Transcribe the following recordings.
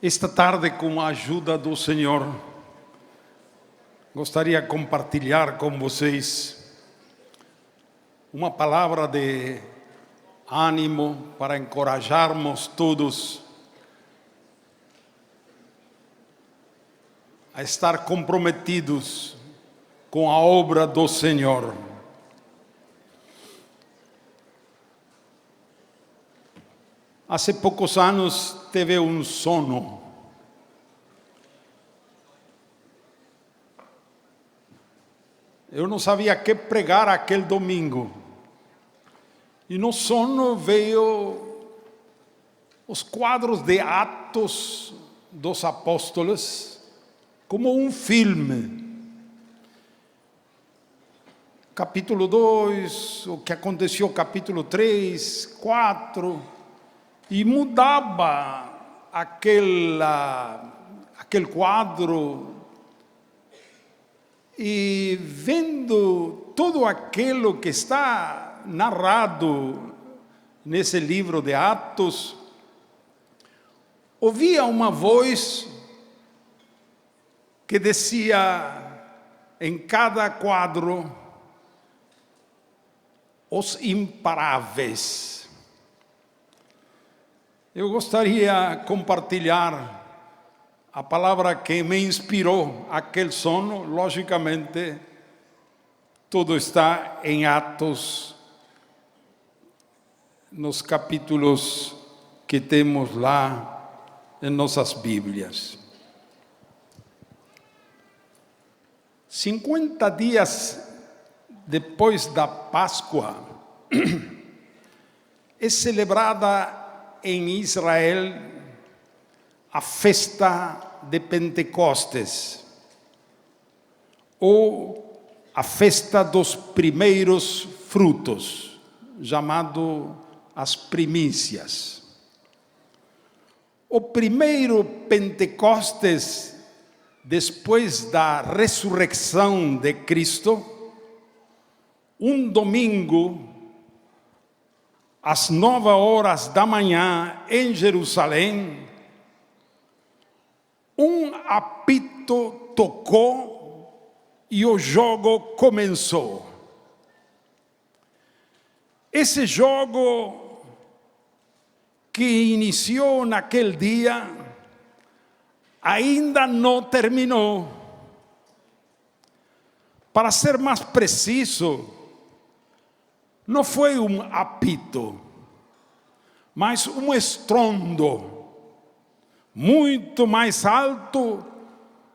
Esta tarde, com a ajuda do Senhor, gostaria de compartilhar com vocês uma palavra de ânimo para encorajarmos todos a estar comprometidos com a obra do Senhor. Há poucos anos tive um sono. Eu não sabia que pregar aquele domingo. E no sono veio os quadros de Atos dos Apóstolos como um filme. Capítulo 2, o que aconteceu capítulo 3, 4... E mudava aquele quadro, e vendo tudo aquilo que está narrado nesse livro de Atos, ouvia uma voz que dizia em cada quadro: os imparáveis. Eu gostaria de compartilhar a palavra que me inspirou aquele sono. Logicamente, tudo está em Atos, nos capítulos que temos lá em nossas Bíblias. 50 dias depois da Páscoa, é celebrada em Israel a festa de Pentecostes, ou a festa dos primeiros frutos, chamado as primícias. O primeiro Pentecostes, depois da ressurreição de Cristo, um domingo, às 9h da manhã, em Jerusalém, um apito tocou e o jogo começou. Esse jogo que iniciou naquele dia ainda não terminou. Para ser mais preciso, não foi um apito, mas um estrondo muito mais alto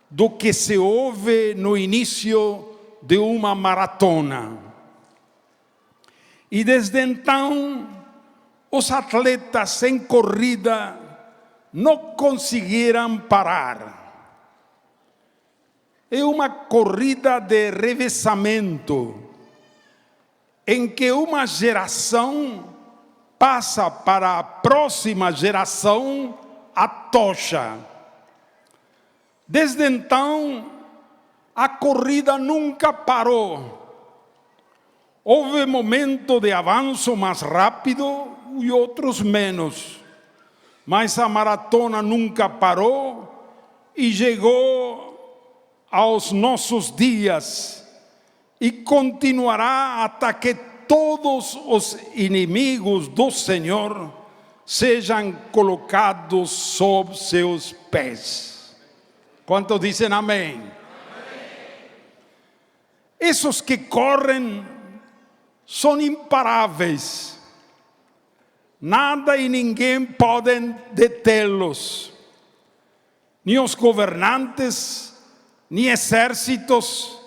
do que se ouve no início de uma maratona. E desde então, os atletas em corrida não conseguiram parar. É uma corrida de revezamento, em que uma geração passa para a próxima geração a tocha. Desde então, a corrida nunca parou. Houve momentos de avanço mais rápido e outros menos, mas a maratona nunca parou e chegou aos nossos dias. E continuará até que todos os inimigos do Senhor sejam colocados sob seus pés. Quantos dizem amém? Amém. Esses que correm são imparáveis. Nada e ninguém podem detê-los. Nem os governantes, nem exércitos.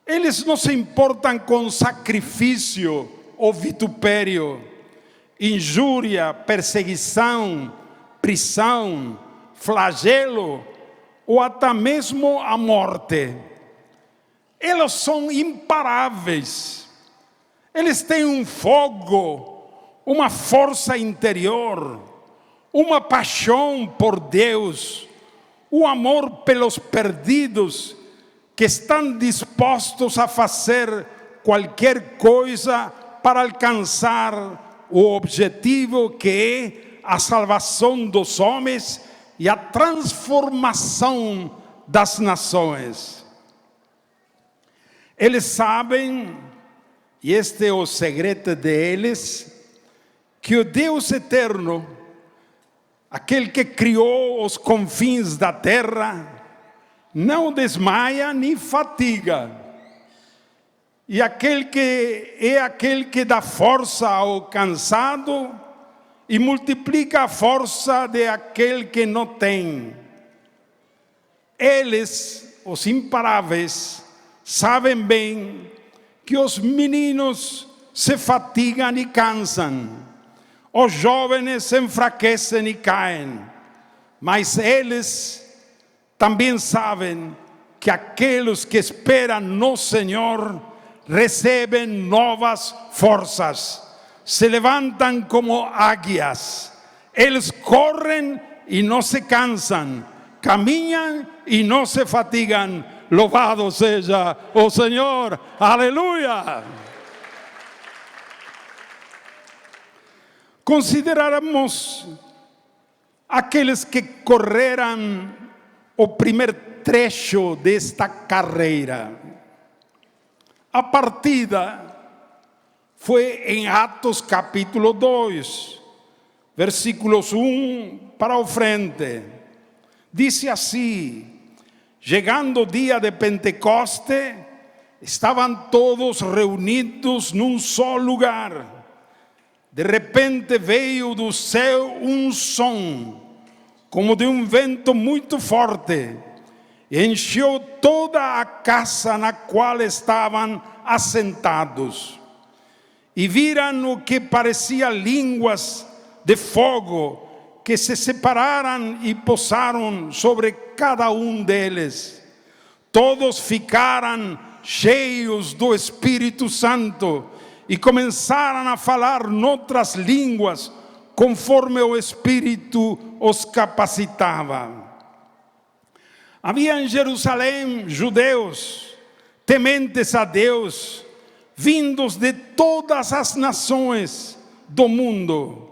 Eles não se importam com sacrifício ou vitupério, injúria, perseguição, prisão, flagelo ou até mesmo a morte. Eles são imparáveis. Eles têm um fogo, uma força interior, uma paixão por Deus, um amor pelos perdidos, que estão dispostos a fazer qualquer coisa para alcançar o objetivo que é a salvação dos homens e a transformação das nações. Eles sabem, e este é o segredo deles, que o Deus eterno, aquele que criou os confins da terra, não desmaia nem fatiga. E aquele que dá força ao cansado e multiplica a força de aquele que não tem. Eles, os imparáveis, sabem bem que os meninos se fatigam e cansam, os jovens se enfraquecem e caem, mas eles também sabem que aqueles que esperam no Senhor recebem novas forças, se levantam como águias, eles correm e não se cansam, caminham e não se fatigam. Louvado seja o Senhor, aleluia. Consideraremos aqueles que correram o primeiro trecho desta carreira. A partida foi em Atos capítulo 2, versículos 1 para o frente. Disse assim: chegando o dia de Pentecoste, estavam todos reunidos num só lugar. De repente veio do céu um som, como de um vento muito forte, e encheu toda a casa na qual estavam assentados. E viram o que parecia línguas de fogo, que se separaram e pousaram sobre cada um deles. Todos ficaram cheios do Espírito Santo e começaram a falar noutras línguas, conforme o Espírito os capacitava. Havia em Jerusalém judeus, tementes a Deus, vindos de todas as nações do mundo.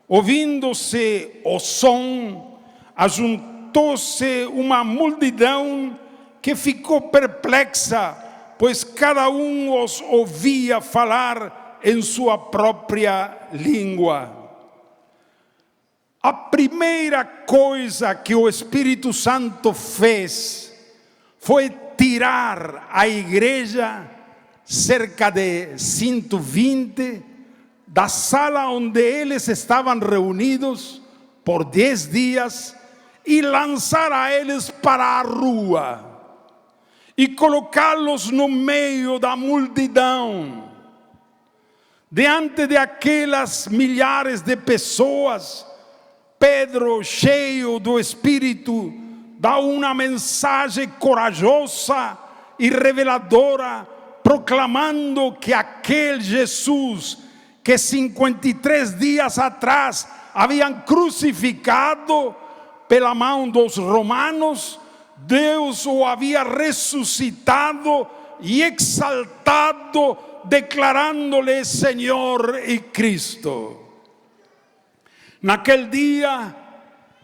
Ouvindo-se o som, ajuntou-se uma multidão que ficou perplexa, pois cada um os ouvia falar em sua própria língua. A primeira coisa que o Espírito Santo fez foi tirar a igreja, cerca de 120, da sala onde eles estavam reunidos por 10 dias e lançar a eles para a rua e colocá-los no meio da multidão. Diante de aquelas milhares de pessoas, Pedro, cheio do Espírito, dá uma mensagem corajosa e reveladora, proclamando que aquele Jesus que 53 dias atrás haviam crucificado pela mão dos romanos, Deus o havia ressuscitado e exaltado, declarando-lhe Senhor e Cristo. Naquele dia,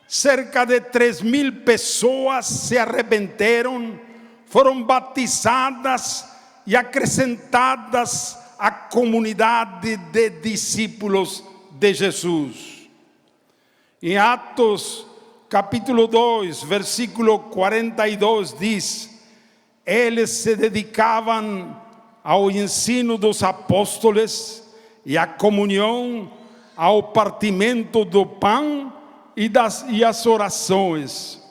cerca de 3.000 pessoas se arrependeram, foram batizadas e acrescentadas à comunidade de discípulos de Jesus. Em Atos capítulo 2, versículo 42 diz: eles se dedicavam ao ensino dos apóstolos e à comunhão, ao partimento do pão e as orações.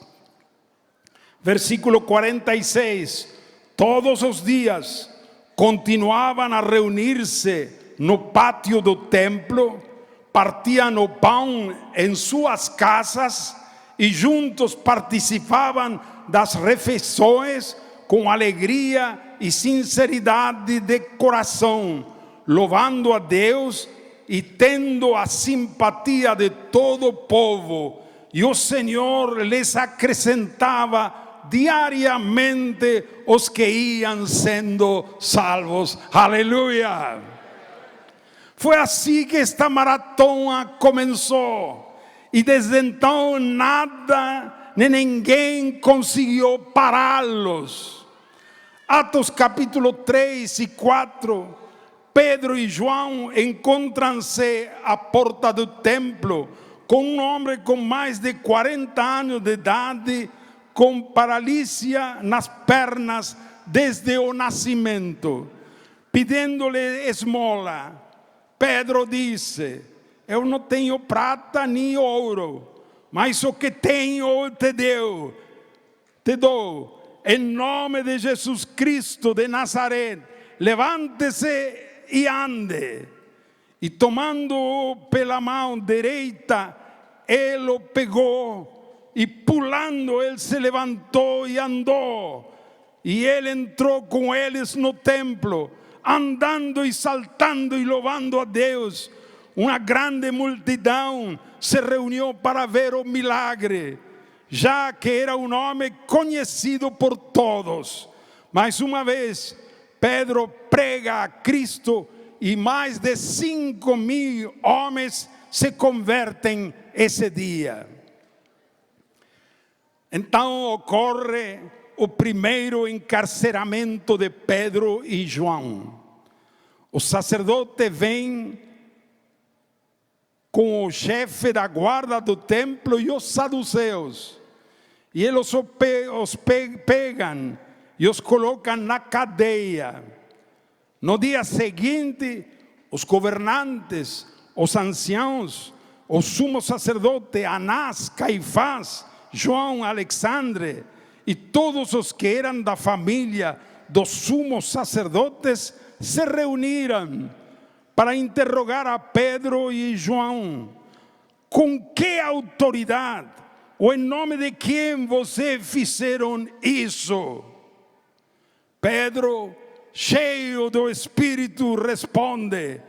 Versículo 46, todos os dias continuavam a reunir-se no pátio do templo, partiam o pão em suas casas e juntos participavam das refeições com alegria e sinceridade de coração, louvando a Deus e tendo a simpatia de todo o povo. E o Senhor lhes acrescentava diariamente os que iam sendo salvos. Aleluia! Foi assim que esta maratona começou. e desde então nada nem ninguém conseguiu pará-los. Atos capítulo 3 e 4, Pedro e João encontram-se à porta do templo com um homem com mais de 40 anos de idade, com paralisia nas pernas desde o nascimento, pedindo-lhe esmola. Pedro disse: eu não tenho prata nem ouro, mas o que tenho te dou. Em nome de Jesus Cristo de Nazaré, levante-se e ande. E tomando-o pela mão direita, ele o pegou, e pulando ele se levantou e andou. E ele entrou com eles no templo, andando e saltando e louvando a Deus. Uma grande multidão se reuniu para ver o milagre, já que era um homem conhecido por todos. Mais uma vez, Pedro prega a Cristo e mais de 5.000 homens se convertem esse dia. Então ocorre o primeiro encarceramento de Pedro e João. O sacerdote vem com o chefe da guarda do templo e os saduceus, e eles os pegam e os colocam na cadeia. No dia seguinte, os governantes, os anciãos, o sumo sacerdote Anás, Caifás, João, Alexandre e todos os que eram da família dos sumos sacerdotes se reuniram para interrogar a Pedro e João. Com que autoridade ou em nome de quem vocês fizeram isso? Pedro, cheio do Espírito, responde: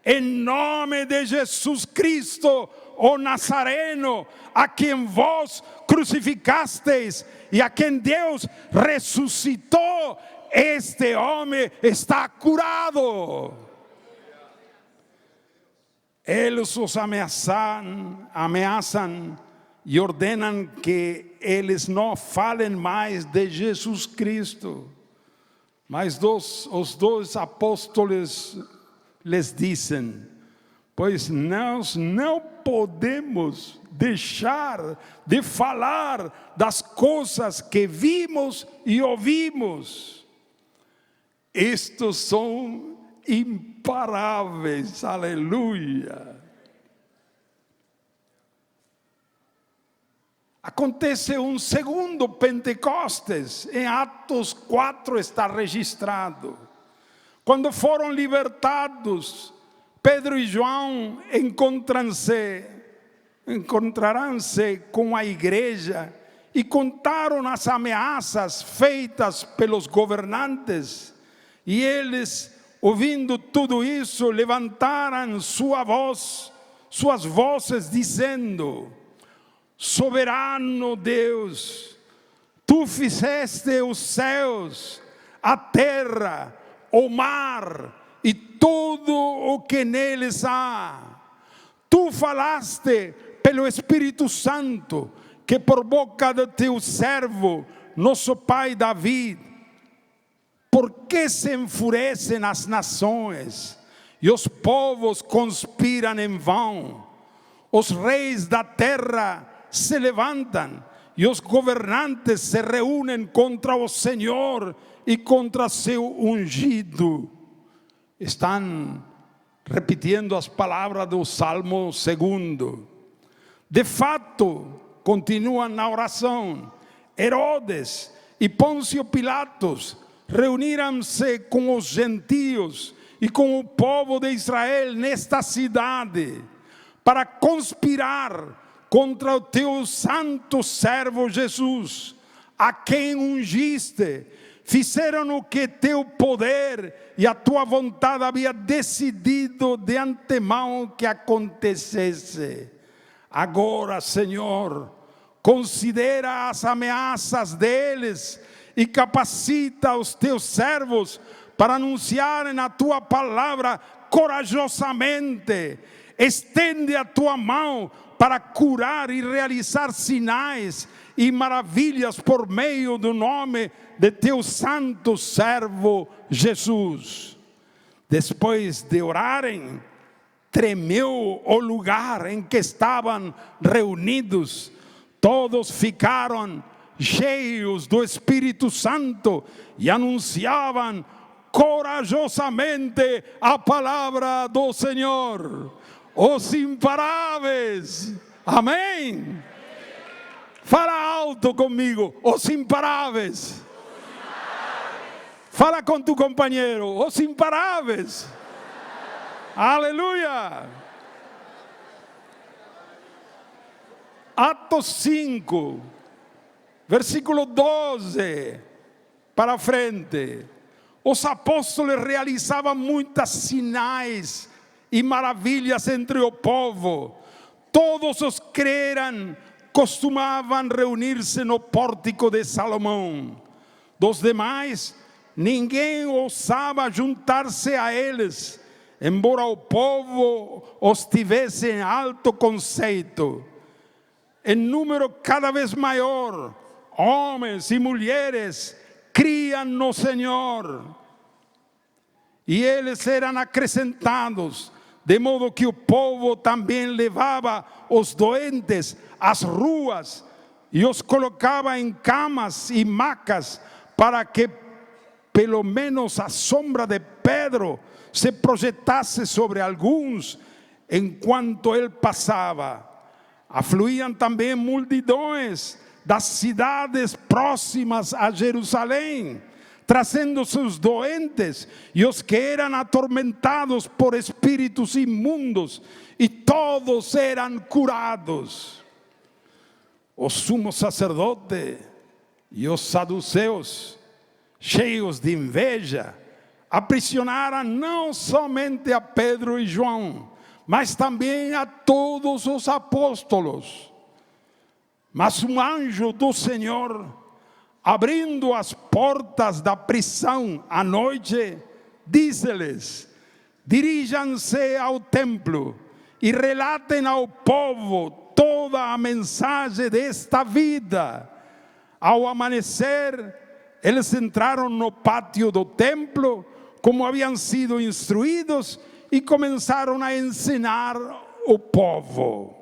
em nome de Jesus Cristo, o Nazareno, a quem vós crucificasteis e a quem Deus ressuscitou, este homem está curado. Eles os ameaçam e ordenam que eles não falem mais de Jesus Cristo. Mas os dois apóstolos lhes dizem: pois nós não podemos deixar de falar das coisas que vimos e ouvimos. Estes são imparáveis, aleluia. Acontece um segundo Pentecostes, em Atos 4 está registrado. Quando foram libertados, Pedro e João encontrarão-se com a igreja e contaram as ameaças feitas pelos governantes. E eles, ouvindo tudo isso, levantaram suas vozes, dizendo: soberano Deus, tu fizeste os céus, a terra, o mar e tudo o que neles há. Tu falaste pelo Espírito Santo, que por boca de teu servo, nosso pai Davi. Por que se enfurecem as nações e os povos conspiram em vão? Os reis da terra se levantam e os governantes se reúnem contra o Senhor e contra seu ungido. Estão repetindo as palavras do Salmo 2. De fato, continuam na oração. Herodes e Pôncio Pilatos reuniram-se com os gentios e com o povo de Israel nesta cidade para conspirar contra o teu santo servo Jesus, a quem ungiste. Fizeram o que teu poder e a tua vontade havia decidido de antemão que acontecesse. Agora, Senhor, considera as ameaças deles e capacita os teus servos para anunciarem a tua palavra corajosamente, estende a tua mão para curar e realizar sinais e maravilhas por meio do nome de teu santo servo Jesus. Depois de orarem, tremeu o lugar em que estavam reunidos. Todos ficaram cheios do Espírito Santo e anunciavam corajosamente a palavra do Senhor. Os imparáveis. Amém? Fala alto comigo. Os imparáveis. Fala com tu companheiro. Os imparáveis. Aleluia. Atos 5, versículo 12 para frente. Os apóstolos realizavam muitas sinais e maravilhas entre o povo. Todos os que creram costumavam reunir-se no pórtico de Salomão. Dos demais, ninguém ousava juntar-se a eles, embora o povo os tivesse em alto conceito. Em número cada vez maior, homens e mulheres criam no Senhor. E eles eram acrescentados, de modo que o povo também levava os doentes às ruas e os colocava em camas e macas, para que pelo menos a sombra de Pedro se projetasse sobre alguns enquanto ele passava. Afluíam também multidões das cidades próximas a Jerusalém, trazendo seus doentes e os que eram atormentados por espíritos imundos, e todos eram curados. O sumo sacerdote e os saduceus, cheios de inveja, aprisionaram não somente a Pedro e João, mas também a todos os apóstolos. Mas um anjo do Senhor, abrindo as portas da prisão à noite, disse-lhes: dirijam-se ao templo e relatem ao povo toda a mensagem desta vida. Ao amanhecer, eles entraram no pátio do templo, como haviam sido instruídos, e começaram a ensinar o povo.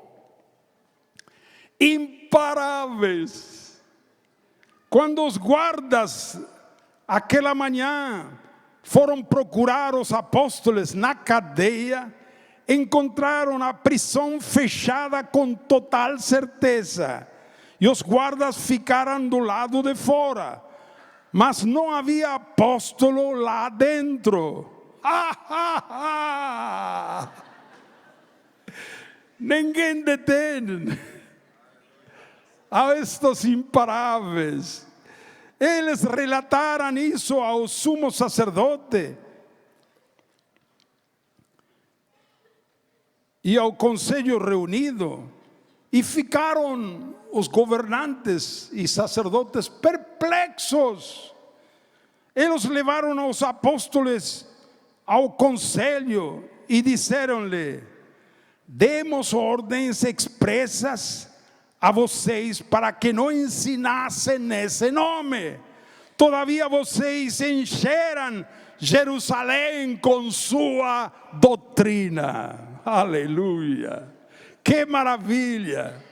Imparáveis. Quando os guardas, aquela manhã, foram procurar os apóstolos na cadeia, encontraram a prisão fechada com total certeza. E os guardas ficaram do lado de fora, mas não havia apóstolo lá dentro. Ninguém detém a estes imparáveis. Eles relataram isso ao sumo sacerdote e ao conselho reunido, e ficaram os governantes e sacerdotes perplexos. Eles levaram os apóstolos ao conselho e disseram-lhe: demos ordens expressas a vocês para que não ensinassem nesse nome. Todavia vocês encheram Jerusalém com sua doutrina. Aleluia! Que maravilha!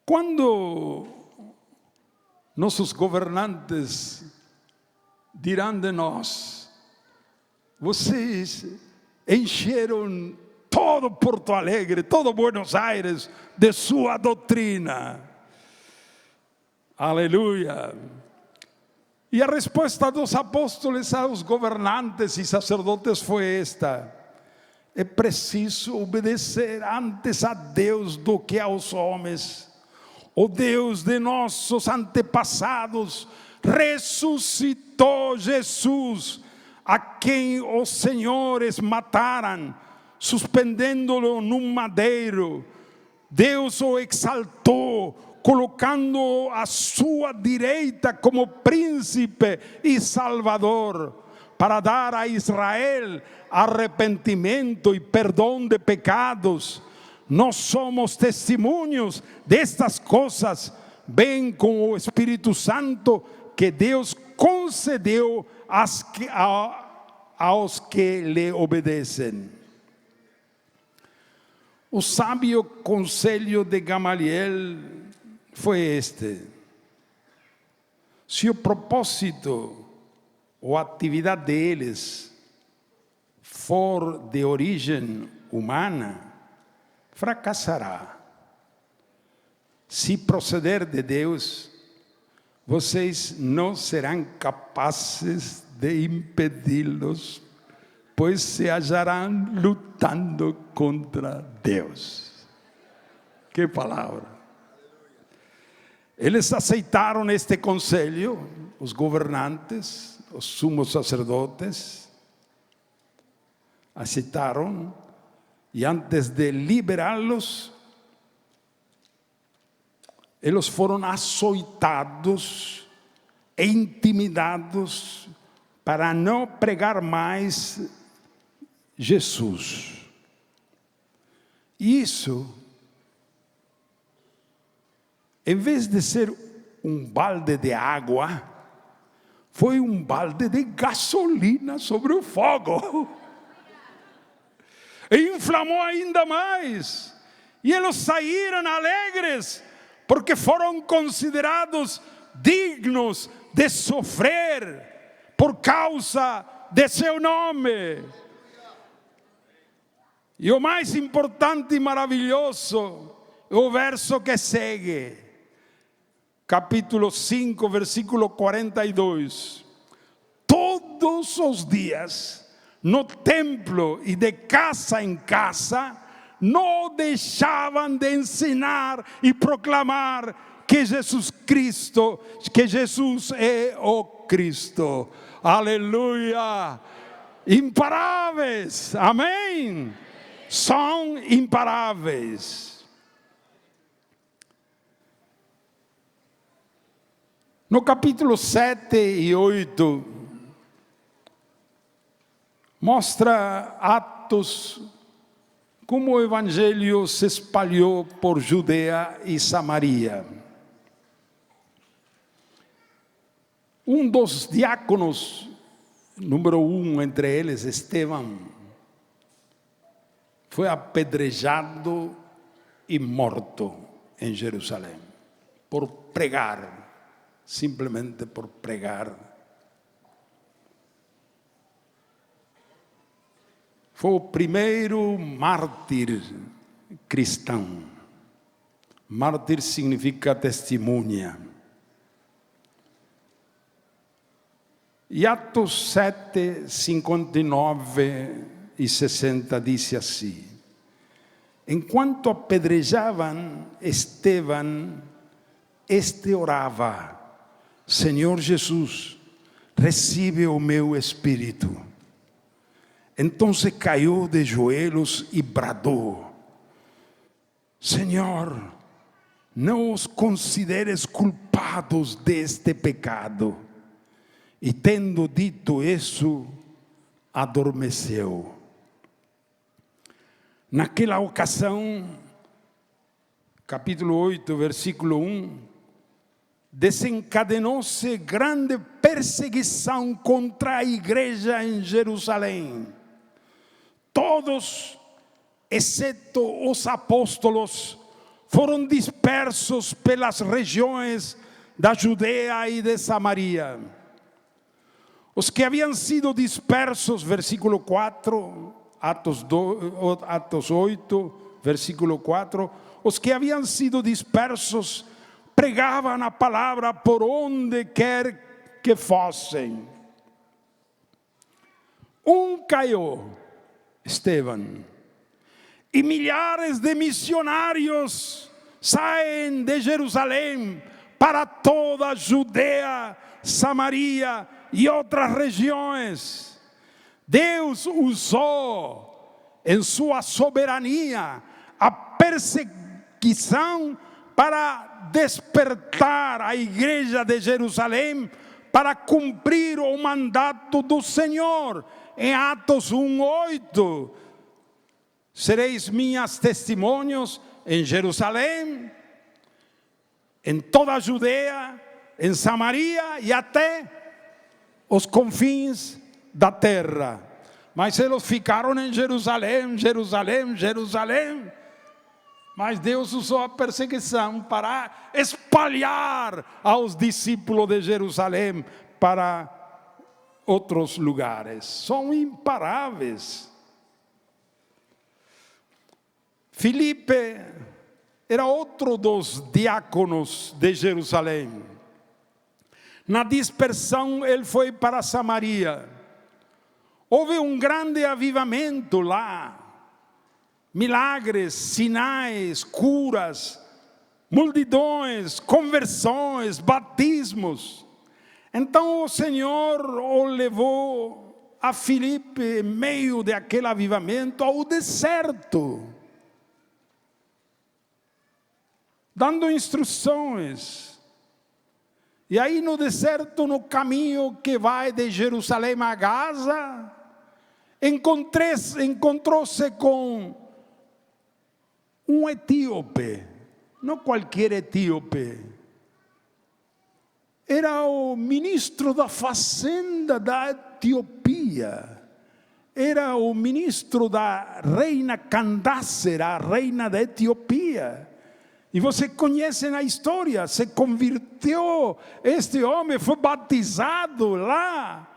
Quando nossos governantes dirão de nós: vocês encheram todo Porto Alegre, todo Buenos Aires de sua doutrina. Aleluia! E a resposta dos apóstolos aos governantes e sacerdotes foi esta: é preciso obedecer antes a Deus do que aos homens. O Deus de nossos antepassados ressuscitou Jesus, a quem os senhores mataram, suspendendo-lo num madeiro. Deus o exaltou, colocando-o à sua direita como príncipe e salvador, para dar a Israel arrepentimiento y perdón de pecados. Nós somos testemunhos destas coisas. Vem com o Espírito Santo que Deus concedeu aos que lhe obedecem. O sábio conselho de Gamaliel foi este: se o propósito ou a atividade deles for de origem humana, fracassará. Se proceder de Deus, vocês não serão capazes de impedi-los, pois se acharão lutando contra Deus. Que palavra! Eles aceitaram este conselho, os governantes, os sumos sacerdotes, aceitaram, e antes de liberá-los, eles foram açoitados e intimidados para não pregar mais Jesus. Isso, em vez de ser um balde de água, foi um balde de gasolina sobre o fogo. E inflamou ainda mais. E eles saíram alegres, porque foram considerados dignos de sofrer por causa de seu nome. E o mais importante e maravilhoso é o verso que segue, capítulo 5, versículo 42. Todos os dias, no templo e de casa em casa, não deixavam de ensinar e proclamar que Jesus é o Cristo. Aleluia! Imparáveis, amém? São imparáveis. No capítulo 7 e 8, mostra Atos, como o evangelho se espalhou por Judeia e Samaria. Um dos diáconos, número 1 entre eles, Estevão, foi apedrejado e morto em Jerusalém, por pregar, simplesmente por pregar. Foi o primeiro mártir cristão. Mártir significa testemunha. E Atos 7, 59 e 60 diz assim: enquanto apedrejavam Estevão, este orava: Senhor Jesus, recebe o meu espírito. Então caiu de joelhos e bradou: Senhor, não os consideres culpados deste pecado. E tendo dito isso, adormeceu. Naquela ocasião, capítulo 8, versículo 1, desencadenou-se grande perseguição contra a igreja em Jerusalém. Todos, exceto os apóstolos, foram dispersos pelas regiões da Judeia e de Samaria. Os que haviam sido dispersos, versículo 4, Atos 8, versículo 4, os que haviam sido dispersos pregavam a palavra por onde quer que fossem. Caiu, Estevão, e milhares de missionários saem de Jerusalém para toda a Judeia, Samaria e outras regiões. Deus usou em sua soberania a perseguição para despertar a igreja de Jerusalém para cumprir o mandato do Senhor. Em Atos 1:8, sereis minhas testemunhas em Jerusalém, em toda a Judeia, em Samaria e até os confins da terra. Mas eles ficaram em Jerusalém, Jerusalém, Jerusalém. Mas Deus usou a perseguição para espalhar aos discípulos de Jerusalém para outros lugares. São imparáveis. Filipe era outro dos diáconos de Jerusalém. Na dispersão, ele foi para Samaria. Houve um grande avivamento lá. Milagres, sinais, curas, multidões, conversões, batismos. Então o Senhor o levou a Filipe, em meio daquele avivamento, ao deserto, dando instruções. E aí no deserto, no caminho que vai de Jerusalém a Gaza, encontrou-se com um etíope, não qualquer etíope. Era o ministro da fazenda da Etiópia. Era o ministro da reina Candace, a reina da Etiópia. E você conhece a história, se converteu, este homem foi batizado lá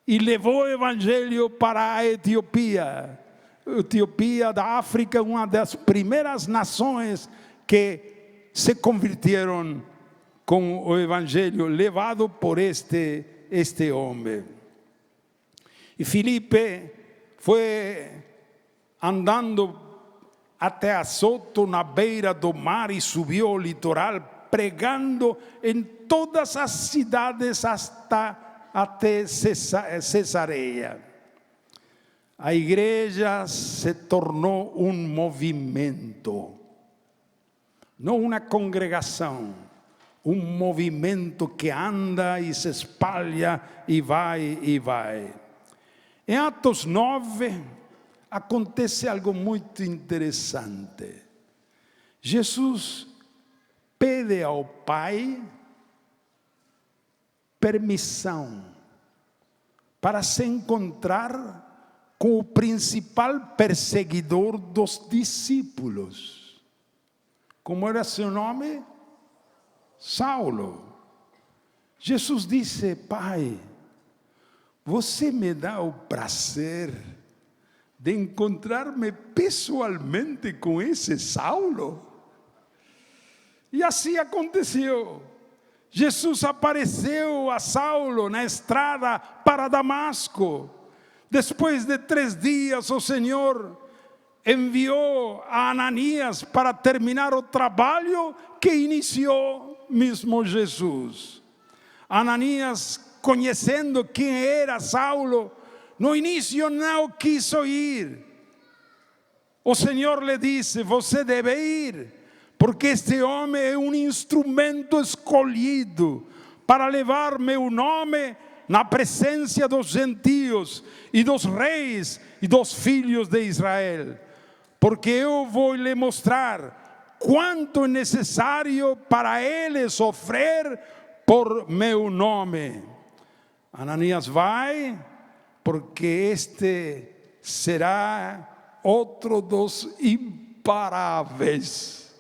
e levou o evangelho para a Etiópia. Etiópia da África, uma das primeiras nações que se convirtieron com o evangelho levado por este homem. E Filipe foi andando até Azoto, na beira do mar, e subiu ao litoral, pregando em todas as cidades até Cesareia. A igreja se tornou um movimento, não uma congregação, um movimento que anda e se espalha e vai e vai. Em Atos 9, acontece algo muito interessante. Jesus pede ao Pai permissão para se encontrar com o principal perseguidor dos discípulos. Como era seu nome? Saulo. Jesus disse: Pai, você me dá o prazer de encontrar-me pessoalmente com esse Saulo? E assim aconteceu. Jesus apareceu a Saulo na estrada para Damasco. Depois de 3 dias, o Senhor enviou a Ananias para terminar o trabalho que iniciou mesmo Jesus. Ananias, conhecendo quem era Saulo, no início não quis ir. O Senhor lhe disse: você deve ir, porque este homem é um instrumento escolhido para levar meu nome na presença dos gentios e dos reis e dos filhos de Israel. Porque eu vou lhe mostrar quanto é necessário para ele sofrer por meu nome. Ananias vai, porque este será outro dos imparáveis.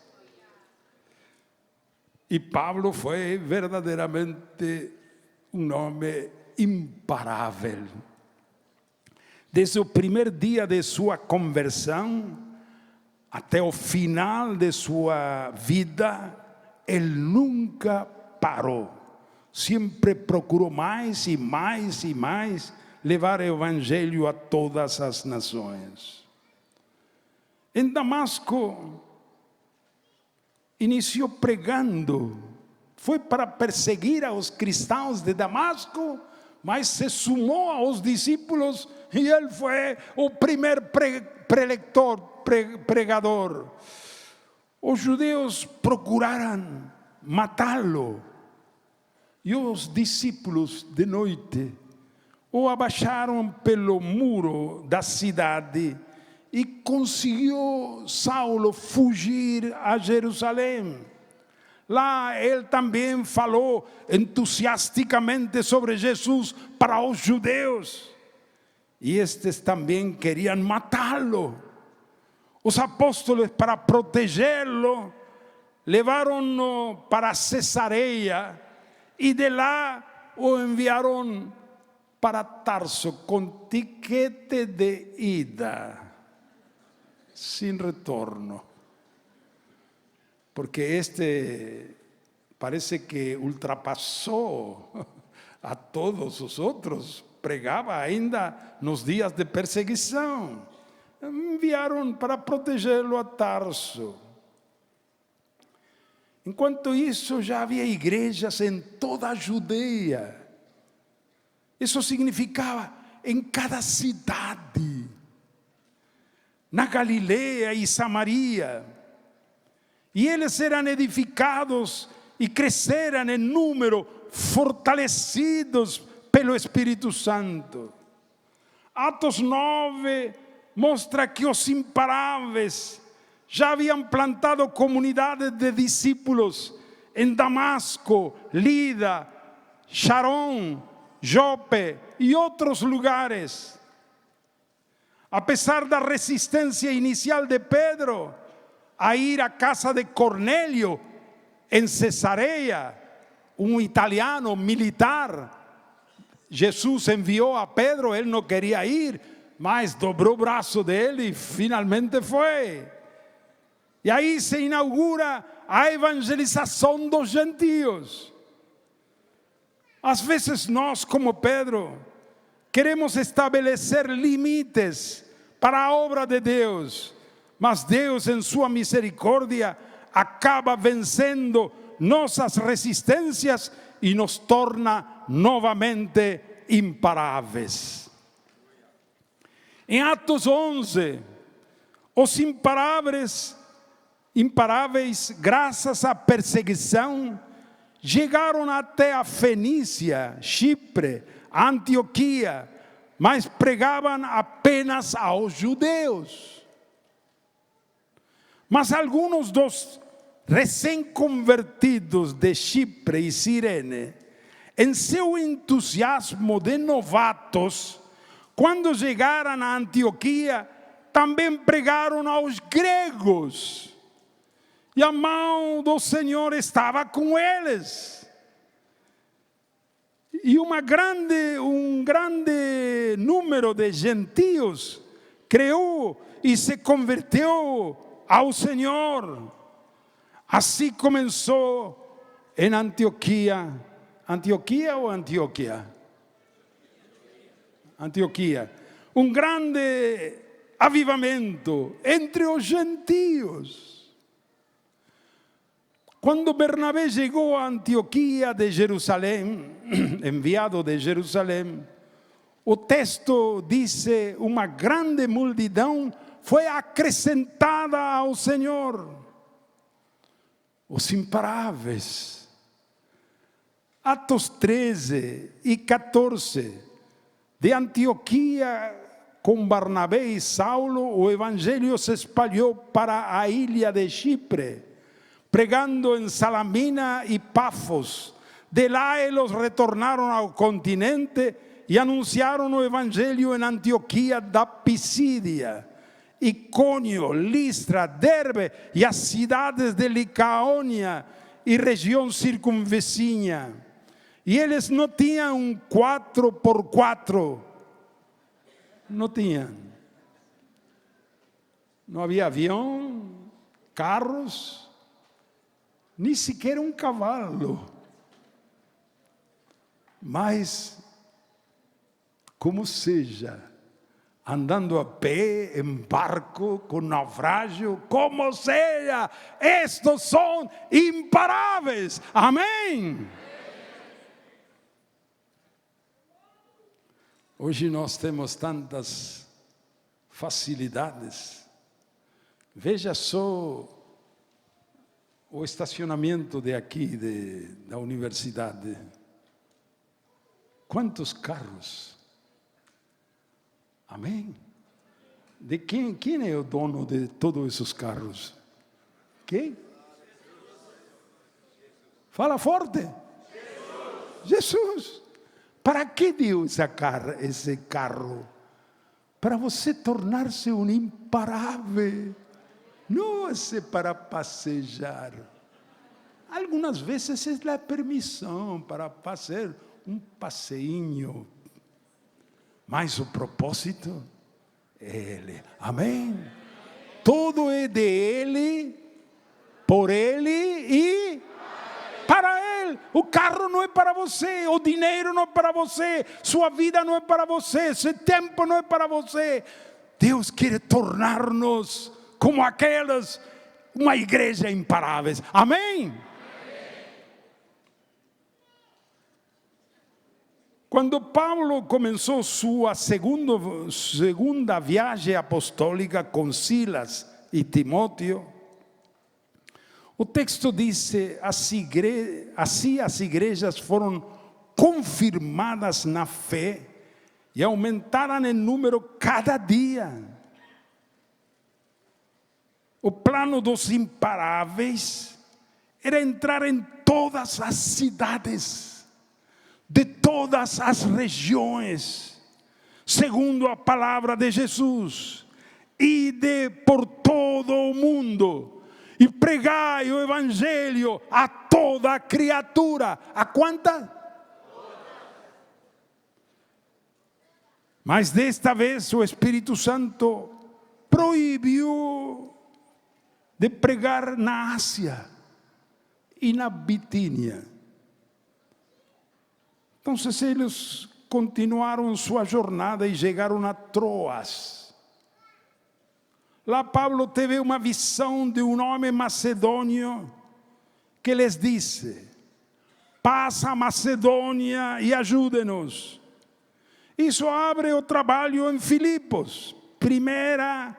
E Pablo foi verdadeiramente um homem imparável. Desde o primeiro dia de sua conversão até o final de sua vida, ele nunca parou. Sempre procurou mais e mais e mais levar o evangelho a todas as nações. Em Damasco, iniciou pregando. Foi para perseguir aos cristãos de Damasco, mas se sumou aos discípulos e ele foi o primeiro pregador. Os judeus procuraram matá-lo, E os discípulos de noite o abaixaram pelo muro da cidade e conseguiu Saulo fugir a Jerusalém. Lá ele também falou entusiasticamente sobre Jesus para os judeus. E estes também queriam matá-lo. Os apóstolos, para protegê-lo, levaram-no para Cesareia e de lá o enviaram para Tarso com tiquete de ida, sem retorno. Porque este parece que ultrapassou a todos os outros, pregava ainda nos dias de perseguição. Enviaram para protegê-lo a Tarso. Enquanto isso, já havia igrejas em toda a Judeia. Isso significava em cada cidade, na Galileia e Samaria. E eles eram edificados e cresceram em número, fortalecidos pelo Espírito Santo. Atos 9 mostra que os imparáveis já haviam plantado comunidades de discípulos em Damasco, Lida, Sharon, Jope e outros lugares. Apesar da resistência inicial de Pedro a ir à casa de Cornélio em Cesareia, um italiano militar, Jesus enviou a Pedro, ele não queria ir, mas dobrou o braço dele e finalmente foi. E aí se inaugura a evangelização dos gentios. Às vezes nós, como Pedro, queremos estabelecer limites para a obra de Deus, mas Deus, em sua misericórdia, acaba vencendo nossas resistências e nos torna novamente imparáveis. Em Atos 11, os imparáveis, graças à perseguição, chegaram até a Fenícia, Chipre, Antioquia, mas pregavam apenas aos judeus. Mas alguns dos recém-convertidos de Chipre e Cirene, em seu entusiasmo de novatos, quando chegaram a Antioquia, também pregaram aos gregos. E a mão do Senhor estava com eles. E um grande número de gentios creu e se converteu ao Senhor. Assim começou em Antioquia. Antioquia ou Antioquia? Antioquia. Um grande avivamento entre os gentios. Quando Bernabé chegou a Antioquia de Jerusalém, enviado de Jerusalém, o texto diz: uma grande multidão foi acrescentada ao Senhor. Os imparáveis. Atos 13 e 14. De Antioquia, com Barnabé e Saulo, o evangelho se espalhou para a ilha de Chipre, pregando em Salamina e Pafos. De lá eles retornaram ao continente e anunciaram o evangelho em Antioquia da Pisídia, Icônio, Listra, Derbe e as cidades de Licaônia e região circunvizinha. E eles não tinham um 4x4. Não tinham. Não havia avião, carros, nem sequer um cavalo. Mas, como seja, andando a pé, em barco, com naufrágio, como seja, estes são imparáveis. Amém? Hoje nós temos tantas facilidades. Veja só o estacionamento de aqui, da universidade. ¿Cuántos carros? Amém. ¿De quem é o dono de todos esses carros? Quem? Fala forte. Jesus. Para que deu esse carro? Para você tornar-se um imparável. Não é para passejar. Algumas vezes é a permissão para fazer um passeinho. Mas o propósito é Ele. Amém? Tudo é de Ele, por Ele e para Ele. O carro não é para você, o dinheiro não é para você, sua vida não é para você, seu tempo não é para você. Deus quer tornar-nos como aquelas, uma igreja imparável. Amém? Quando Paulo começou sua segunda viagem apostólica com Silas e Timóteo, o texto diz: assim as igrejas foram confirmadas na fé e aumentaram em número cada dia. O plano dos imparáveis era entrar em todas as cidades, de todas as regiões, segundo a palavra de Jesus, ide por todo o mundo e pregai o evangelho a toda criatura. A quanta? Mas desta vez o Espírito Santo proibiu de pregar na Ásia e na Bitínia. Então, eles continuaram sua jornada e chegaram a Troas. Lá Paulo teve uma visão de um homem macedônio que lhes disse: passa a Macedônia e ajude-nos. Isso abre o trabalho em Filipos, primeira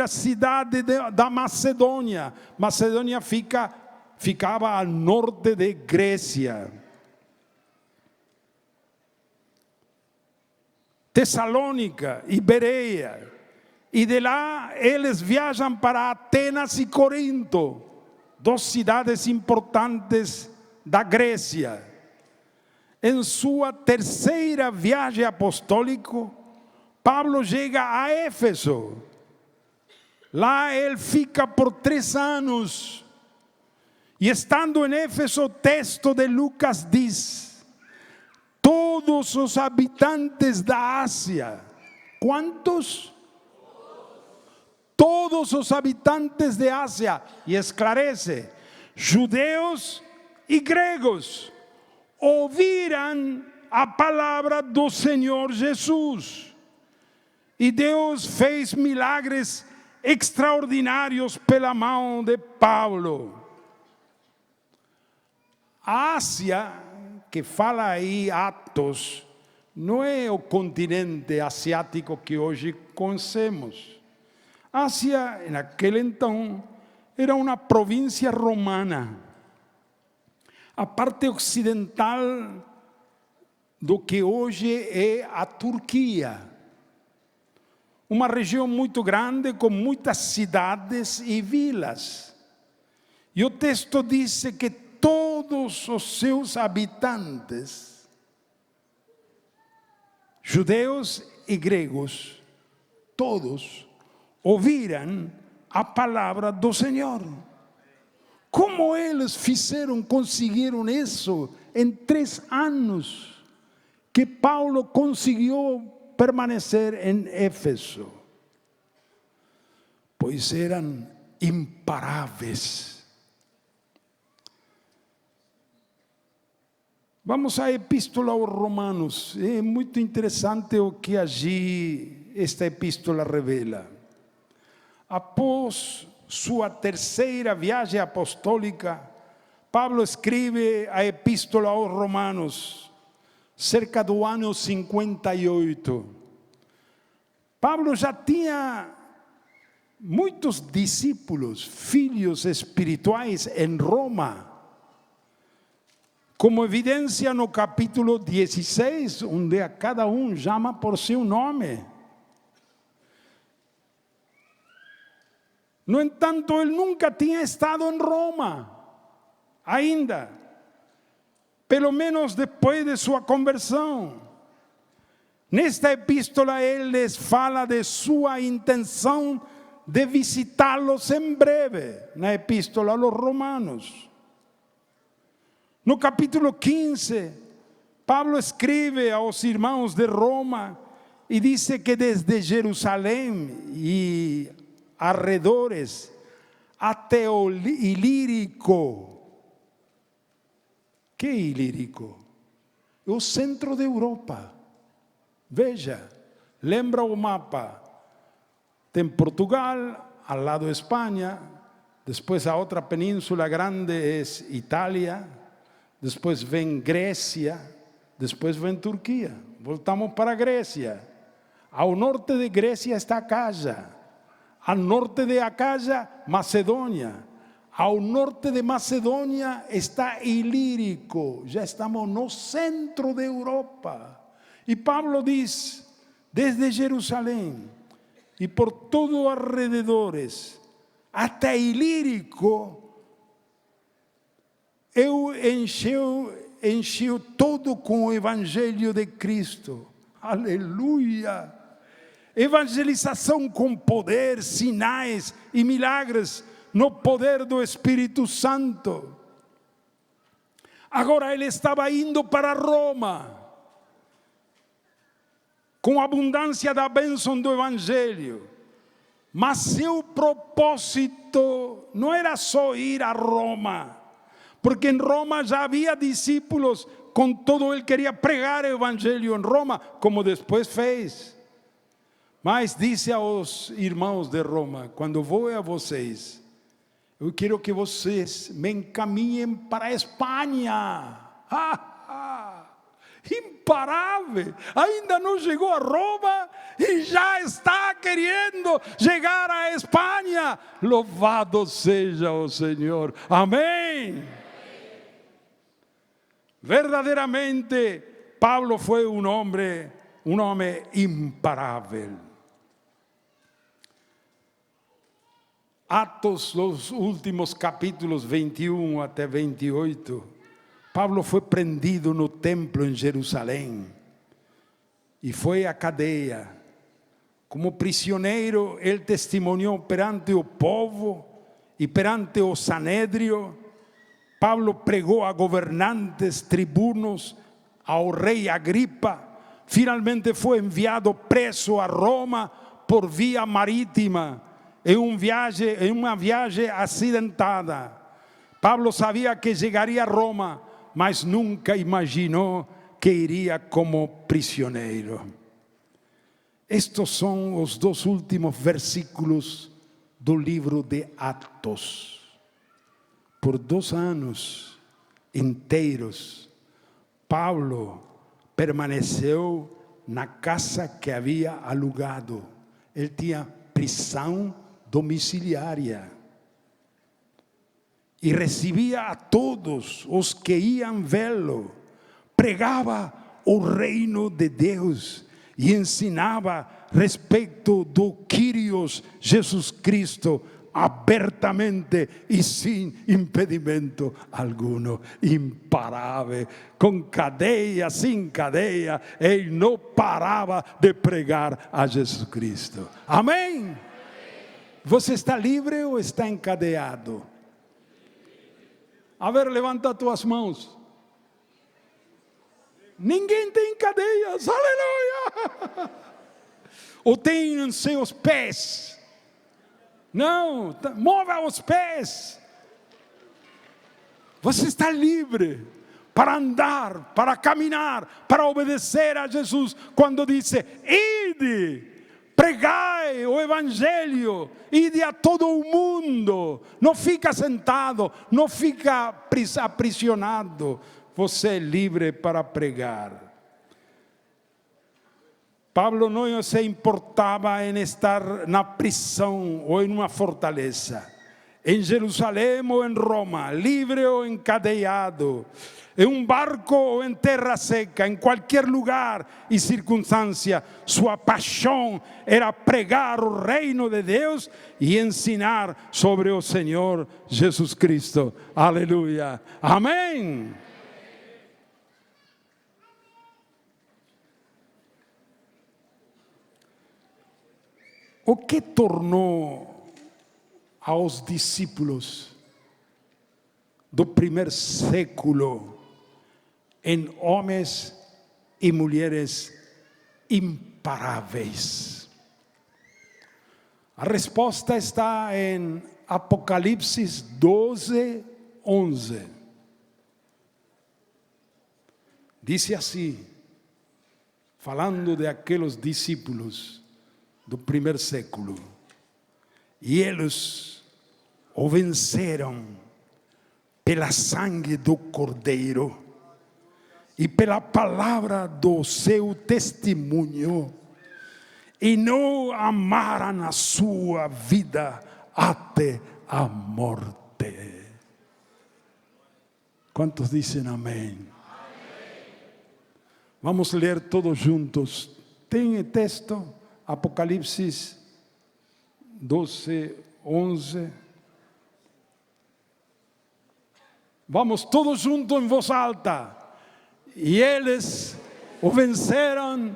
cidade da Macedônia. Macedônia ficava ao norte de Grécia. Tessalônica e Bereia, e de lá eles viajam para Atenas e Corinto, duas cidades importantes da Grécia. Em sua terceira viagem apostólica, Paulo chega a Éfeso. Lá ele fica por 3 anos, e estando em Éfeso, o texto de Lucas diz: todos os habitantes da Ásia. Quantos? Todos os habitantes de Ásia. E esclarece: judeus e gregos ouviram a palavra do Senhor Jesus. E Deus fez milagres extraordinários pela mão de Paulo. A Ásia, que fala aí Atos, não é o continente asiático que hoje conhecemos. Ásia, naquele então, era uma província romana. A parte ocidental do que hoje é a Turquia. Uma região muito grande, com muitas cidades e vilas. E o texto diz que todos os seus habitantes, judeus e gregos, todos ouviram a palavra do Senhor. Como eles conseguiram isso em 3 anos que Paulo conseguiu permanecer em Éfeso? Pois eram imparáveis. Vamos à Epístola aos Romanos. É muito interessante o que esta epístola revela. Após sua terceira viagem apostólica, Paulo escreve a Epístola aos Romanos, cerca do ano 58. Paulo já tinha muitos discípulos, filhos espirituais em Roma, Como evidencia no capítulo 16, onde a cada um chama por seu nome. No entanto, ele nunca tinha estado em Roma, ainda, pelo menos depois de sua conversão. Nesta epístola, ele les fala de sua intenção de visitá-los em breve, na epístola aos Romanos. No capítulo 15, Pablo escreve aos irmãos de Roma e diz que desde Jerusalém e arredores até o Ilírico. Que Ilírico? É o centro da Europa. Veja, lembra o mapa. Tem Portugal, ao lado Espanha, depois a outra península grande é Itália, depois vem Grécia, depois vem Turquia. Voltamos para a Grécia. Ao norte de Grécia está Acaia. Ao norte de Acaia, Macedônia. Ao norte de Macedônia está Ilírico. Já estamos no centro da Europa. E Pablo diz, desde Jerusalém e por todos os arredores, até Ilírico, eu encheu todo com o Evangelho de Cristo. Aleluia! Evangelização com poder, sinais e milagres no poder do Espírito Santo. Agora ele estava indo para Roma, com abundância da bênção do Evangelho. Mas seu propósito não era só ir a Roma, porque em Roma já havia discípulos, contudo ele queria pregar o Evangelho em Roma, como depois fez. Mas disse aos irmãos de Roma, quando vou a vocês, eu quero que vocês me encaminhem para a Espanha. Imparável, ainda não chegou a Roma e já está querendo chegar à Espanha. Louvado seja o Senhor, amém. Verdadeiramente, Pablo foi um homem imparável. Atos, los últimos capítulos 21 até 28, Pablo foi prendido no templo em Jerusalém e foi à cadeia. Como prisioneiro, ele testemunhou perante o povo e perante o Sanedrio. Pablo pregou a governantes, tribunos, ao rei Agripa. Finalmente foi enviado preso a Roma por via marítima, em uma viagem acidentada. Pablo sabia que chegaria a Roma, mas nunca imaginou que iria como prisioneiro. Estes são os 2 últimos versículos do livro de Atos. Por 2 anos inteiros, Pablo permaneceu na casa que havia alugado. Ele tinha prisão domiciliária. E recebia a todos os que iam vê-lo. Pregava o reino de Deus e ensinava respeito do Kyrios Jesus Cristo abertamente e sem impedimento alguno. Imparável, com cadeia, sem cadeia, ele não parava de pregar a Jesus Cristo. Amém? Você está livre ou está encadeado? A ver, levanta tuas mãos. Ninguém tem cadeias, aleluia! Ou tem em seus pés? Não, mova os pés. Você está livre para andar, para caminhar, para obedecer a Jesus. Quando disse, ide, pregai o Evangelho, ide a todo o mundo. Não fica sentado, não fica aprisionado. Você é livre para pregar. Pablo não se importava em estar na prisão ou em uma fortaleza. em Jerusalém ou em Roma, livre ou encadeado, em um barco ou em terra seca, em qualquer lugar e circunstância, sua paixão era pregar o reino de Deus e ensinar sobre o Senhor Jesus Cristo. Aleluia. Amém. O que tornou aos discípulos do primeiro século em homens e mulheres imparáveis? A resposta está em Apocalipse 12, 11. Diz assim, falando de aqueles discípulos do primeiro século: e eles o venceram pela sangue do Cordeiro e pela palavra do seu testemunho, e não amaram a sua vida até a morte. Quantos dizem amém? Vamos ler todos juntos. Tem texto? Apocalipse 12, 11. Vamos todos juntos em voz alta. E eles o venceram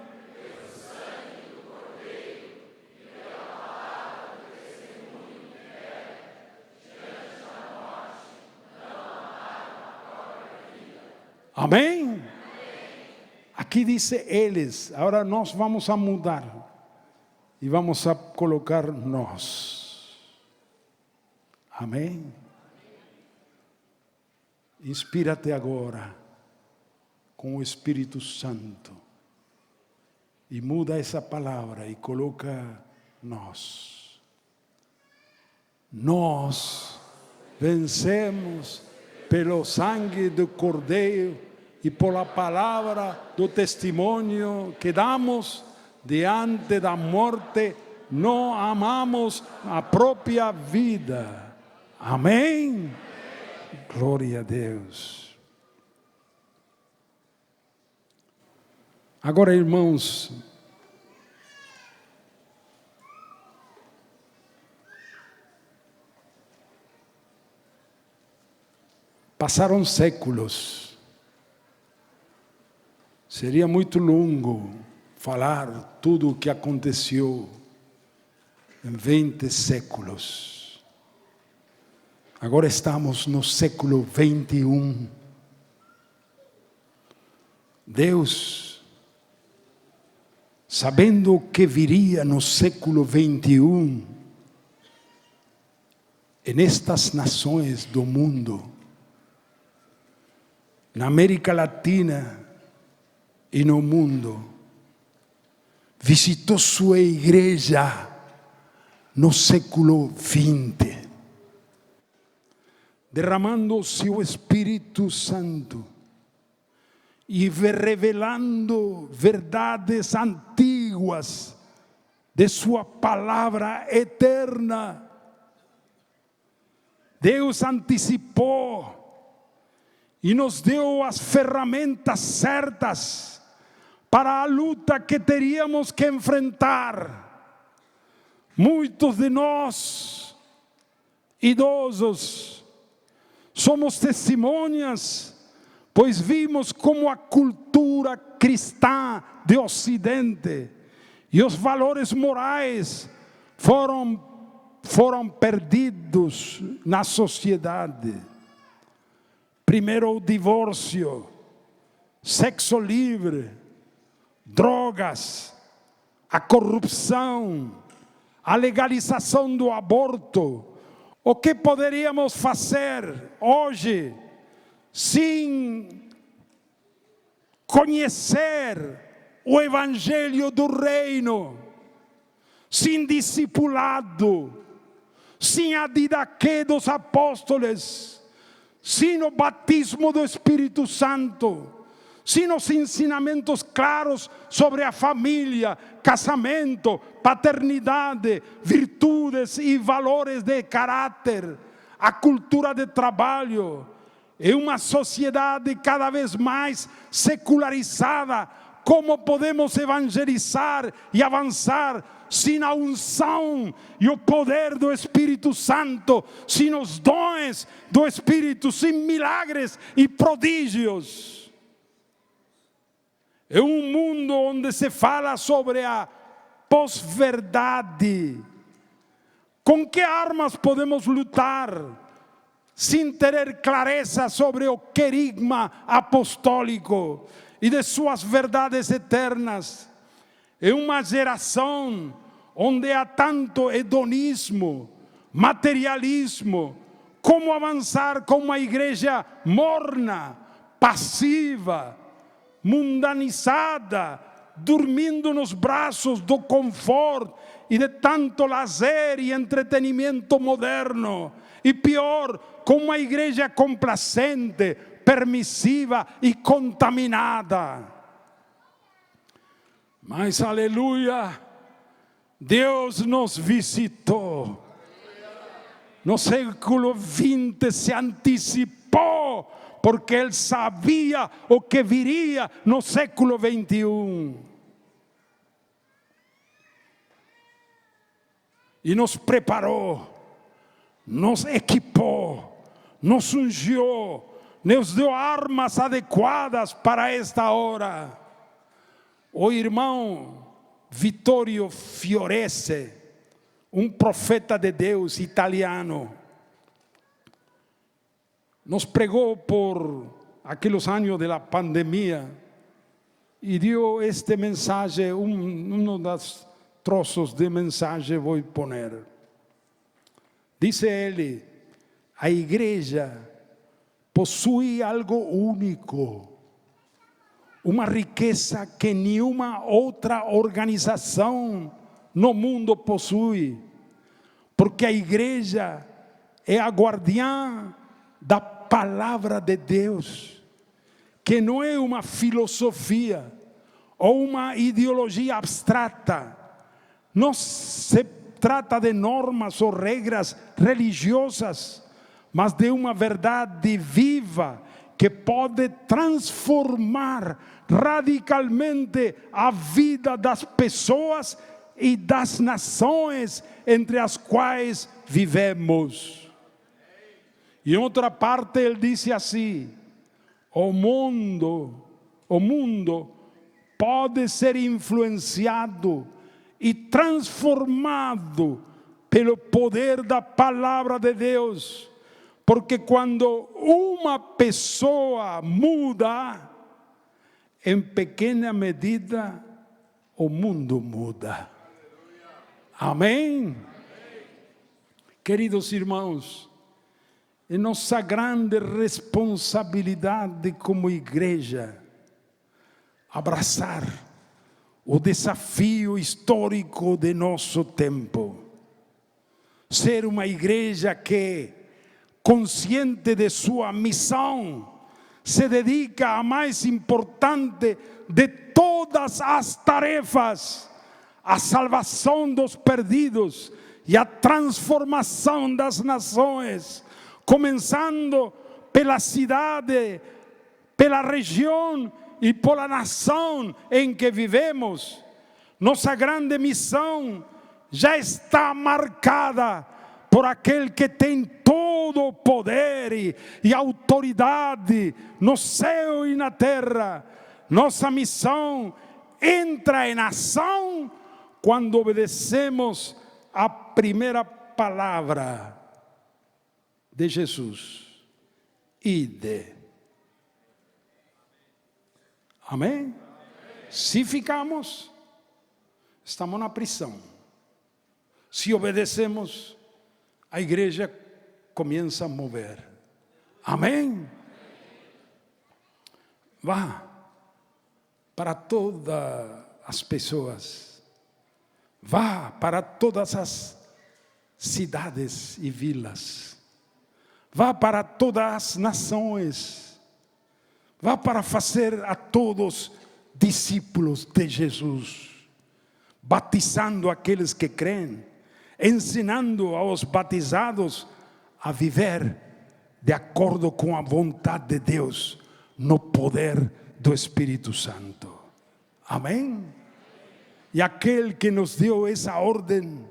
Amém? Aqui diz eles. Agora nós vamos a mudar. E vamos a colocar nós. Amém? Inspira-te agora com o Espírito Santo. E muda essa palavra e coloca nós. Nós vencemos pelo sangue do Cordeiro e pela palavra do testemunho que damos. Diante da morte, não amamos a própria vida. Amém? Glória a Deus. Agora, irmãos, passaram séculos. Seria muito longo falar tudo o que aconteceu em 20 séculos. Agora estamos no século 21. Deus, sabendo o que viria no século 21, nestas nações do mundo, na América Latina e no mundo, visitou sua igreja no século 20, derramando o seu Espírito Santo e revelando verdades antigas de sua palavra eterna. Deus antecipou e nos deu as ferramentas certas para a luta que teríamos que enfrentar. Muitos de nós, idosos, somos testemunhas, pois vimos como a cultura cristã de Ocidente e os valores morais foram perdidos na sociedade. Primeiro o divórcio, sexo livre, drogas, a corrupção, a legalização do aborto. O que poderíamos fazer hoje sem conhecer o Evangelho do Reino, sem discipulado, sem a didaquê dos apóstolos, sem o batismo do Espírito Santo, sem os ensinamentos claros sobre a família, casamento, paternidade, virtudes e valores de caráter, a cultura de trabalho. É uma sociedade cada vez mais secularizada. Como podemos evangelizar e avançar sem a unção e o poder do Espírito Santo, sem os dons do Espírito, sem milagres e prodígios? É um mundo onde se fala sobre a pós-verdade. Com que armas podemos lutar sem ter clareza sobre o querigma apostólico e de suas verdades eternas? É uma geração onde há tanto hedonismo, materialismo. Como avançar com uma igreja morna, passiva, mundanizada, dormindo nos braços do conforto e de tanto lazer e entretenimento moderno? E pior, com uma igreja complacente, permissiva e contaminada. Mas, aleluia, Deus nos visitou. No século XX se antecipou, porque Ele sabia o que viria no século XXI. E nos preparou, nos equipou, nos ungiu, nos deu armas adequadas para esta hora. O irmão Vittorio Fiorese, um profeta de Deus italiano, nos pregou por aqueles anos da pandemia e deu este mensagem, dos troços de mensagem vou poner. Disse ele: a igreja possui algo único, uma riqueza que nenhuma outra organização no mundo possui, porque a igreja é a guardiã da palavra de Deus, que não é uma filosofia ou uma ideologia abstrata. Não se trata de normas ou regras religiosas, mas de uma verdade viva que pode transformar radicalmente a vida das pessoas e das nações entre as quais vivemos. E em outra parte ele disse assim: o mundo pode ser influenciado e transformado pelo poder da palavra de Deus, porque quando uma pessoa muda, em pequena medida o mundo muda. Amém? Queridos irmãos, é nossa grande responsabilidade como igreja abraçar o desafio histórico de nosso tempo. Ser uma igreja que, consciente de sua missão, se dedica à mais importante de todas as tarefas, a salvação dos perdidos e a transformação das nações, começando pela cidade, pela região e pela nação em que vivemos. Nossa grande missão já está marcada por aquele que tem todo o poder e autoridade no céu e na terra. Nossa missão entra em ação quando obedecemos a primeira palavra de Jesus: ide. Amém? Se ficamos, estamos na prisão. Se obedecemos, a igreja começa a mover. Amém? Vá para todas as pessoas. Vá para todas as cidades e vilas. Vá para todas as nações. Vá para fazer a todos discípulos de Jesus, batizando aqueles que creem, ensinando aos batizados a viver de acordo com a vontade de Deus, no poder do Espírito Santo. Amém? E aquele que nos deu essa ordem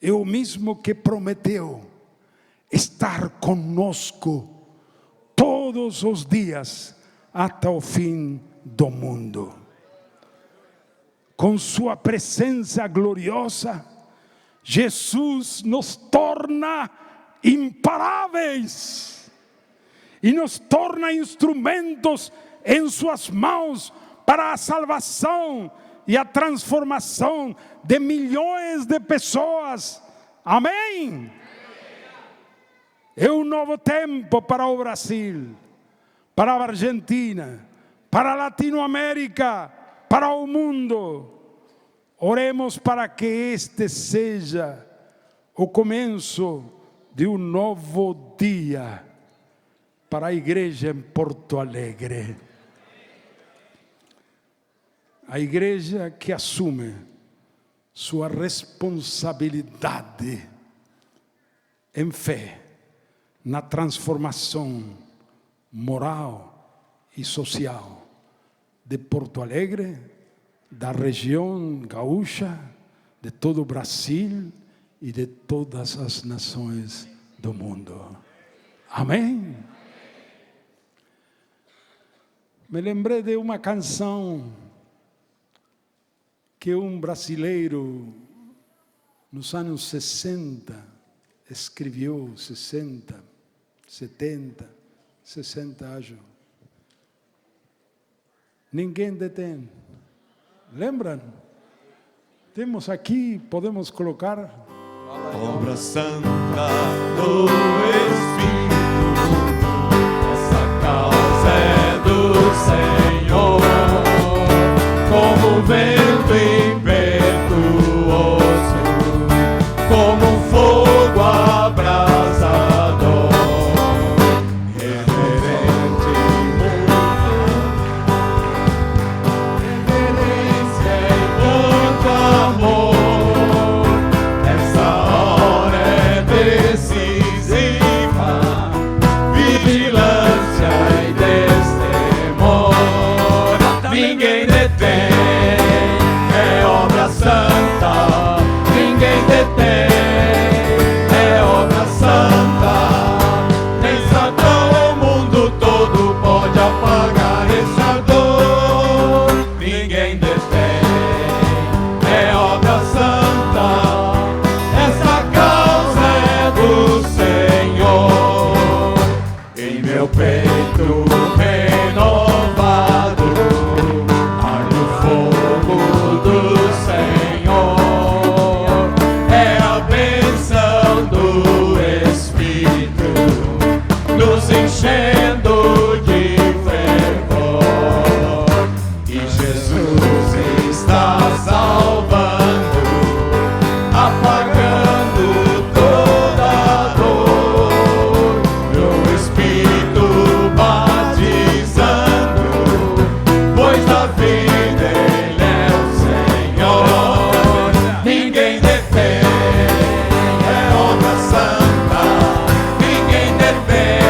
é o mesmo que prometeu estar conosco todos os dias até o fim do mundo. Com sua presença gloriosa, Jesus nos torna imparáveis e nos torna instrumentos em suas mãos para a salvação e a transformação de milhões de pessoas. Amém? É um novo tempo para o Brasil, para a Argentina, para a Latinoamérica, para o mundo. Oremos para que este seja o começo de um novo dia para a igreja em Porto Alegre. A igreja que assume sua responsabilidade em fé na transformação moral e social de Porto Alegre, da região gaúcha, de todo o Brasil e de todas as nações do mundo. Amém? Me lembrei de uma canção que um brasileiro nos anos 60 escreveu, 60, 70, 60 acho. Ninguém detém. Lembram? Temos aqui, podemos colocar. Obra santa do Espírito, essa causa é do Senhor, como vento impetuoso, como fogo abrasador, reverente reverência e muito amor. Essa hora é decisiva, vigilância e destemor. Ninguém detém, é obra santa. Ninguém detém, é obra santa. Nem Satã o mundo todo pode apagar esse ardor. Ninguém detém, é obra santa. Essa causa é do Senhor. Em meu peito renovado arde o fogo do Senhor. É a bênção do Espírito nos enchendo de fervor. E Jesus está salvando, apagando toda dor. Meu Espírito batizando, pois da vida Ele é o Senhor. Ninguém detém, é obra santa. Ninguém detém,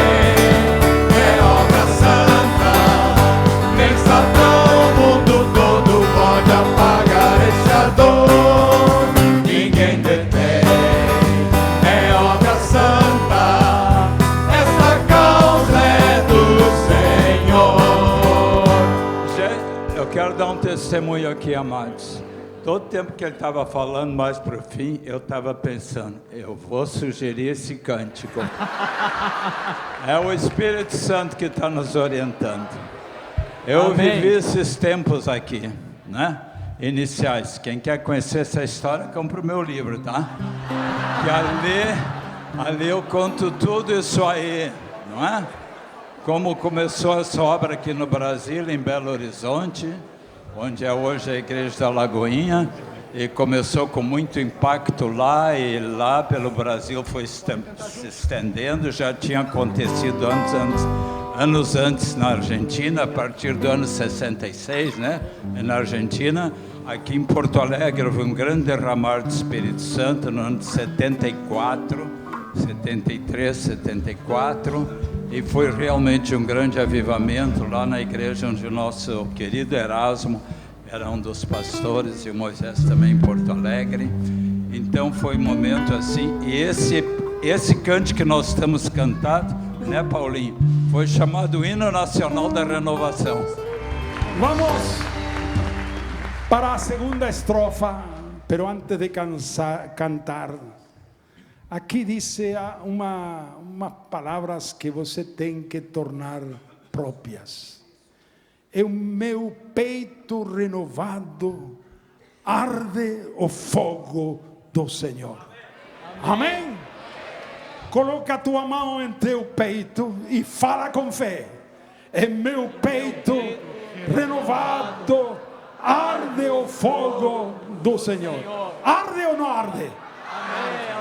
é obra santa. Nem Satã o mundo todo pode apagar esse ardor. Ninguém detém, é obra santa. Essa causa é do Senhor. Eu quero dar um testemunho aqui, amados. Todo tempo que ele estava falando mais para o fim, eu estava pensando, eu vou sugerir esse cântico. É o Espírito Santo que está nos orientando. Eu Amém. vivi esses tempos aqui, né? Iniciais. Quem quer conhecer essa história, compra o meu livro, tá? Que ali eu conto tudo isso aí, não é? Como começou essa obra aqui no Brasil, em Belo Horizonte, onde é hoje a Igreja da Lagoinha, e começou com muito impacto lá, e lá pelo Brasil foi se estendendo. Já tinha acontecido anos antes na Argentina, a partir do ano 66, né? Na Argentina. Aqui em Porto Alegre houve um grande derramar do Espírito Santo no ano de 74, 73, 74, e foi realmente um grande avivamento lá na igreja onde o nosso querido Erasmo era um dos pastores, e o Moisés também em Porto Alegre. Então foi um momento assim, e esse cântico que nós estamos cantando, né, Paulinho, foi chamado Hino Nacional da Renovação. Vamos para a segunda estrofa, pero antes de cantar, aqui diz umas palavras que você tem que tornar próprias. É o meu peito renovado, arde o fogo do Senhor. Amém? Coloca a tua mão em teu peito e fala com fé. É meu peito renovado, arde o fogo do Senhor. Arde ou não arde?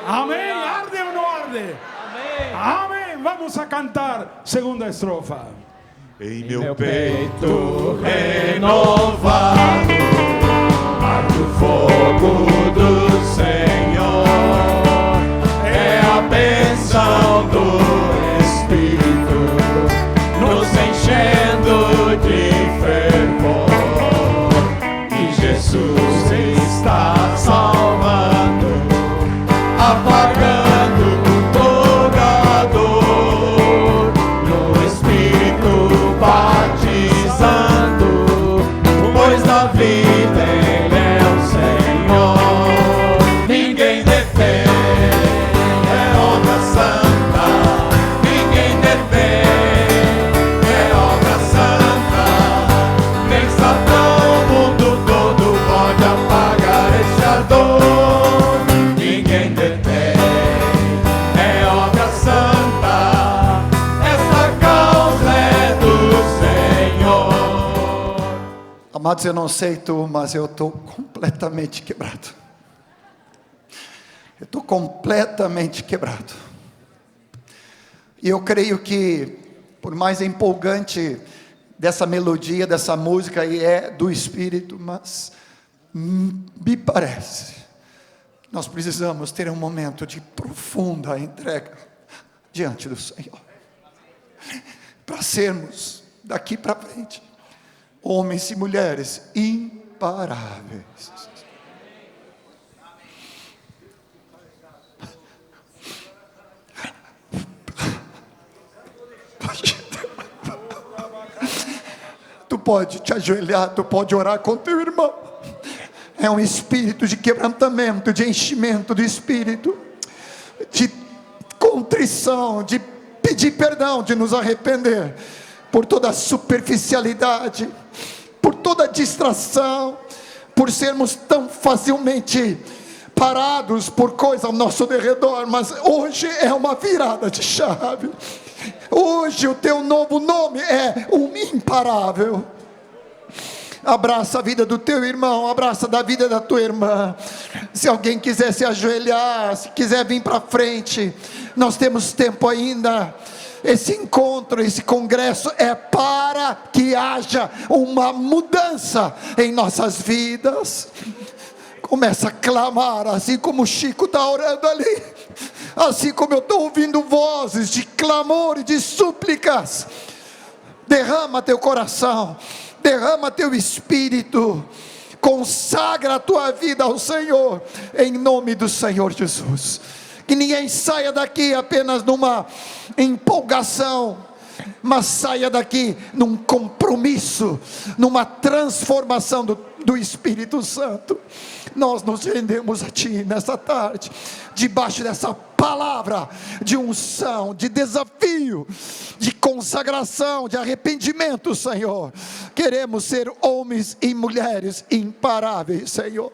Amém. Arde ou não arde? Amém. Vamos a cantar segunda estrofa. Em meu peito renovado, arde o fogo do Senhor. É a bênção do Espírito nos enchendo de fervor. E Jesus está salvando, apagando toda a dor. No Espírito batizando, pois da vida Ele é o Senhor. Ninguém detém, é obra santa. Ninguém detém, é obra santa. Nem Satã, o mundo todo pode apagar esse ardor. Ninguém detém, é obra santa. Essa causa é do Senhor. Amados, eu não sei tu, mas eu estou completamente quebrado. Eu estou completamente quebrado. E eu creio que, por mais empolgante dessa melodia, dessa música, e é do Espírito, mas me parece que nós precisamos ter um momento de profunda entrega diante do Senhor, para sermos daqui para frente homens e mulheres imparáveis. Tu pode te ajoelhar, tu pode orar com teu irmão. É um espírito de quebrantamento, de enchimento do Espírito, de contrição, de pedir perdão, de nos arrepender por toda a superficialidade, por toda a distração, por sermos tão facilmente parados por coisas ao nosso derredor. Mas hoje é uma virada de chave. Hoje o teu novo nome é o imparável. Abraça a vida do teu irmão, abraça da vida da tua irmã. Se alguém quiser se ajoelhar, se quiser vir para frente, nós temos tempo ainda. Esse encontro, esse congresso é para que haja uma mudança em nossas vidas. Começa a clamar, assim como o Chico está orando ali, assim como eu estou ouvindo vozes de clamor e de súplicas. Derrama teu coração, derrama teu espírito, consagra a tua vida ao Senhor, em nome do Senhor Jesus. Que ninguém saia daqui apenas numa empolgação, mas saia daqui num compromisso, numa transformação do Espírito Santo. Nós nos rendemos a Ti nessa tarde, debaixo dessa palavra de unção, de desafio, de consagração, de arrependimento, Senhor. Queremos ser homens e mulheres imparáveis, Senhor.